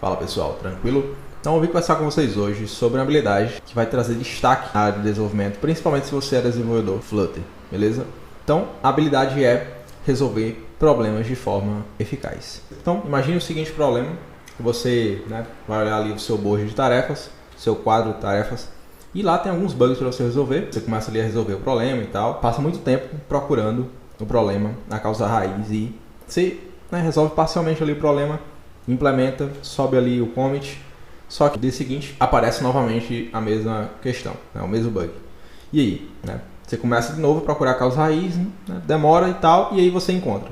Fala pessoal, tranquilo? Então eu vim conversar com vocês hoje sobre uma habilidade que vai trazer destaque na área de desenvolvimento, principalmente se você é desenvolvedor Flutter, beleza? Então a habilidade é resolver problemas de forma eficaz. Então imagine o seguinte problema, que você vai olhar ali o seu board de tarefas, seu quadro de tarefas, e lá tem alguns bugs para você resolver. Você começa ali a resolver o problema e tal, passa muito tempo procurando o problema, a causa raiz, e você resolve parcialmente ali o problema, implementa, sobe ali o commit, só que no dia seguinte aparece novamente a mesma questão, o mesmo bug. E aí, você começa de novo a procurar a causa raiz, demora e tal, e aí você encontra,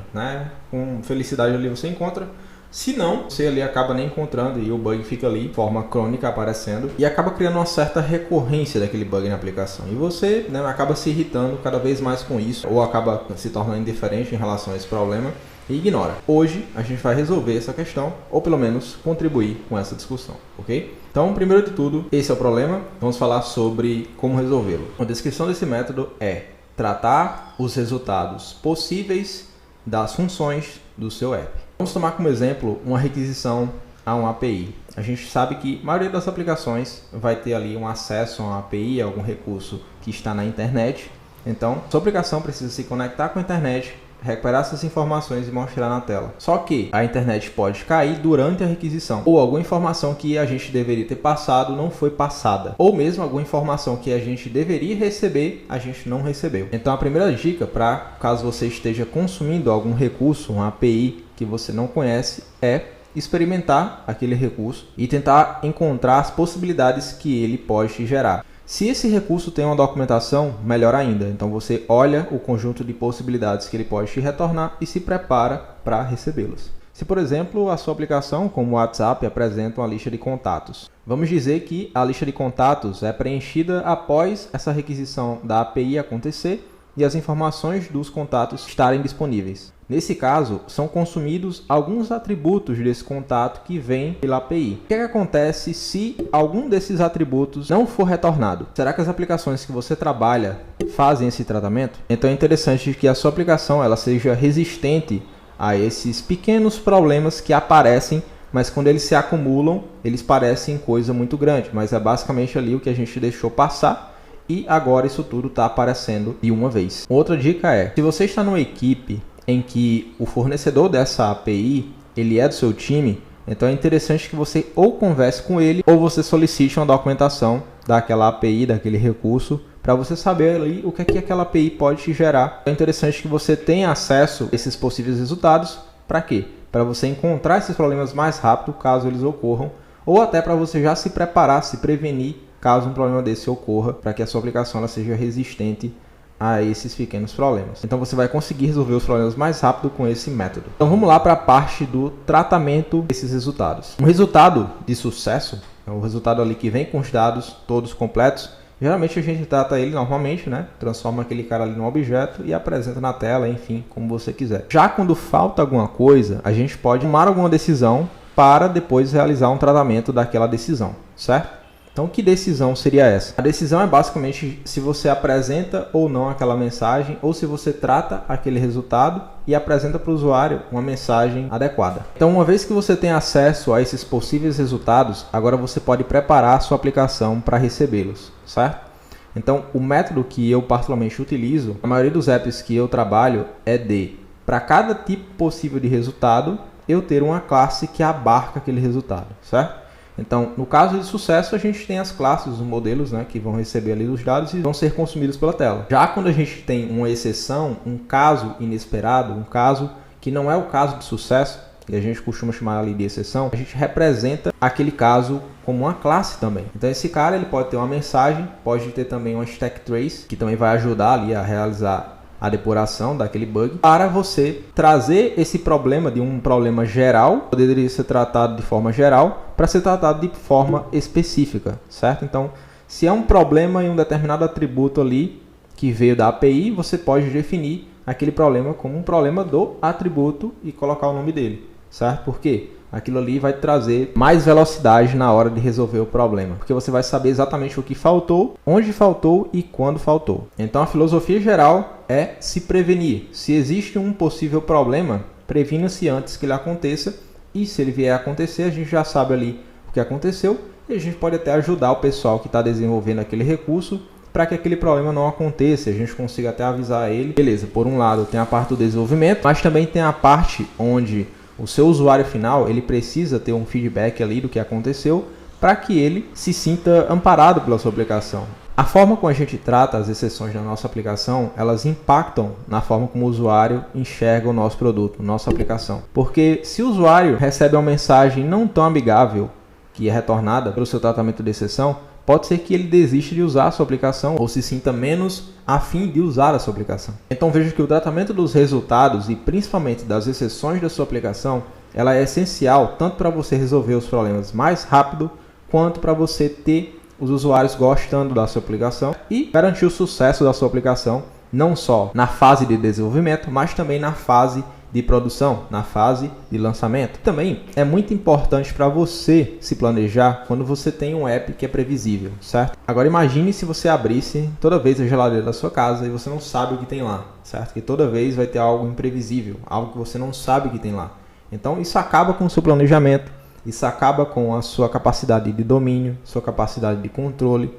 com felicidade ali você encontra. Se não, você ali acaba nem encontrando e o bug fica ali de forma crônica aparecendo e acaba criando uma certa recorrência daquele bug na aplicação. E você acaba se irritando cada vez mais com isso ou acaba se tornando indiferente em relação a esse problema e ignora. Hoje a gente vai resolver essa questão ou pelo menos contribuir com essa discussão, ok? Então, primeiro de tudo, esse é o problema. Vamos falar sobre como resolvê-lo. A descrição desse método é tratar os resultados possíveis das funções do seu app. Vamos tomar como exemplo uma requisição a uma API. A gente sabe que a maioria das aplicações vai ter ali um acesso a uma API, a algum recurso que está na internet. Então, sua aplicação precisa se conectar com a internet, recuperar essas informações e mostrar na tela. Só que a internet pode cair durante a requisição, ou alguma informação que a gente deveria ter passado não foi passada, ou mesmo alguma informação que a gente deveria receber, a gente não recebeu. Então a primeira dica para caso você esteja consumindo algum recurso, uma API que você não conhece, é experimentar aquele recurso e tentar encontrar as possibilidades que ele pode te gerar. Se esse recurso tem uma documentação, melhor ainda. Então você olha o conjunto de possibilidades que ele pode te retornar e se prepara para recebê-las. Se, por exemplo, a sua aplicação, como o WhatsApp, apresenta uma lista de contatos. Vamos dizer que a lista de contatos é preenchida após essa requisição da API acontecer e as informações dos contatos estarem disponíveis. Nesse caso, são consumidos alguns atributos desse contato que vem pela API. O que acontece se algum desses atributos não for retornado? Será que as aplicações que você trabalha fazem esse tratamento? Então é interessante que a sua aplicação ela seja resistente a esses pequenos problemas que aparecem, mas quando eles se acumulam, eles parecem coisa muito grande. Mas é basicamente ali o que a gente deixou passar. E agora isso tudo está aparecendo de uma vez. Outra dica é, se você está numa equipe em que o fornecedor dessa API, ele é do seu time, então é interessante que você ou converse com ele ou você solicite uma documentação daquela API, daquele recurso, para você saber ali o que é que aquela API pode te gerar. É interessante que você tenha acesso a esses possíveis resultados. Para quê? Para você encontrar esses problemas mais rápido, caso eles ocorram, ou até para você já se preparar, se prevenir, caso um problema desse ocorra, para que a sua aplicação ela seja resistente a esses pequenos problemas. Então você vai conseguir resolver os problemas mais rápido com esse método. Então vamos lá para a parte do tratamento desses resultados. Um resultado de sucesso é o resultado ali que vem com os dados todos completos. Geralmente a gente trata ele normalmente, transforma aquele cara ali num objeto e apresenta na tela, enfim, como você quiser. Já quando falta alguma coisa, a gente pode tomar alguma decisão para depois realizar um tratamento daquela decisão, certo? Então, que decisão seria essa? A decisão é basicamente se você apresenta ou não aquela mensagem ou se você trata aquele resultado e apresenta para o usuário uma mensagem adequada. Então, uma vez que você tem acesso a esses possíveis resultados, agora você pode preparar a sua aplicação para recebê-los, certo? Então, o método que eu particularmente utilizo, a maioria dos apps que eu trabalho é para cada tipo possível de resultado, eu ter uma classe que abarca aquele resultado, certo? Então, no caso de sucesso, a gente tem as classes, os modelos, que vão receber ali os dados e vão ser consumidos pela tela. Já quando a gente tem uma exceção, um caso inesperado, um caso que não é o caso de sucesso, e a gente costuma chamar ali de exceção, a gente representa aquele caso como uma classe também. Então, esse cara ele pode ter uma mensagem, pode ter também uma stack trace, que também vai ajudar ali a realizar a depuração daquele bug, para você trazer esse problema de um problema geral, poderia ser tratado de forma geral, para ser tratado de forma específica, certo? Então, se é um problema em um determinado atributo ali, que veio da API, você pode definir aquele problema como um problema do atributo e colocar o nome dele, certo? Por quê? Aquilo ali vai trazer mais velocidade na hora de resolver o problema, porque você vai saber exatamente o que faltou, onde faltou e quando faltou. Então a filosofia geral é se prevenir. Se existe um possível problema, previna-se antes que ele aconteça E se ele vier a acontecer, a gente já sabe ali o que aconteceu e a gente pode até ajudar o pessoal que está desenvolvendo aquele recurso para que aquele problema não aconteça, a gente consiga até avisar ele. Beleza, por um lado tem a parte do desenvolvimento, mas também tem a parte onde o seu usuário final ele precisa ter um feedback ali do que aconteceu para que ele se sinta amparado pela sua aplicação. A forma como a gente trata as exceções na nossa aplicação, elas impactam na forma como o usuário enxerga o nosso produto, nossa aplicação. Porque se o usuário recebe uma mensagem não tão amigável que é retornada pelo seu tratamento de exceção, pode ser que ele desista de usar a sua aplicação ou se sinta menos afim de usar a sua aplicação. Então veja que o tratamento dos resultados e principalmente das exceções da sua aplicação, ela é essencial tanto para você resolver os problemas mais rápido, quanto para você ter os usuários gostando da sua aplicação e garantir o sucesso da sua aplicação, não só na fase de desenvolvimento, mas também na fase de produção, na fase de lançamento. Também é muito importante para você se planejar quando você tem um app que é previsível, certo? Agora imagine se você abrisse toda vez a geladeira da sua casa e você não sabe o que tem lá, certo? Que toda vez vai ter algo imprevisível, algo que você não sabe o que tem lá. Então isso acaba com o seu planejamento, isso acaba com a sua capacidade de domínio, sua capacidade de controle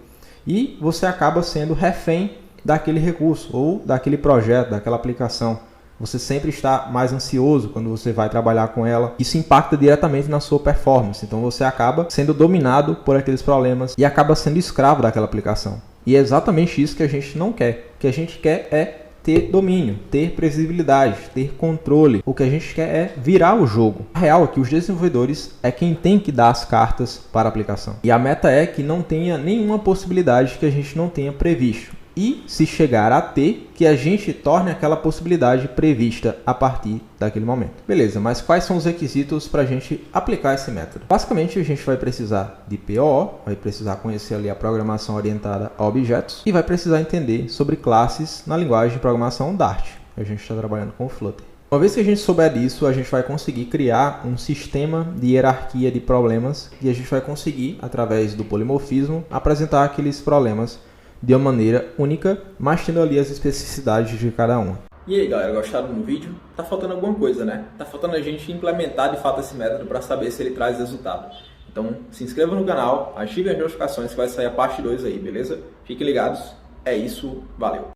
e você acaba sendo refém daquele recurso ou daquele projeto, daquela aplicação. Você sempre está mais ansioso quando você vai trabalhar com ela. Isso impacta diretamente na sua performance. Então você acaba sendo dominado por aqueles problemas e acaba sendo escravo daquela aplicação. E é exatamente isso que a gente não quer. O que a gente quer é ter domínio, ter previsibilidade, ter controle. O que a gente quer é virar o jogo. A real é que os desenvolvedores é quem tem que dar as cartas para a aplicação. E a meta é que não tenha nenhuma possibilidade que a gente não tenha previsto. E se chegar a ter, que a gente torne aquela possibilidade prevista a partir daquele momento. Beleza, mas quais são os requisitos para a gente aplicar esse método? Basicamente a gente vai precisar de POO, vai precisar conhecer ali a programação orientada a objetos e vai precisar entender sobre classes na linguagem de programação Dart. A gente está trabalhando com Flutter. Uma vez que a gente souber disso, a gente vai conseguir criar um sistema de hierarquia de problemas e a gente vai conseguir, através do polimorfismo, apresentar aqueles problemas de uma maneira única, mas tendo ali as especificidades de cada uma. E aí galera, gostaram do vídeo? Tá faltando alguma coisa, né? Tá faltando a gente implementar de fato esse método para saber se ele traz resultado. Então se inscreva no canal, ative as notificações que vai sair a parte 2 aí, beleza? Fiquem ligados, é isso, valeu!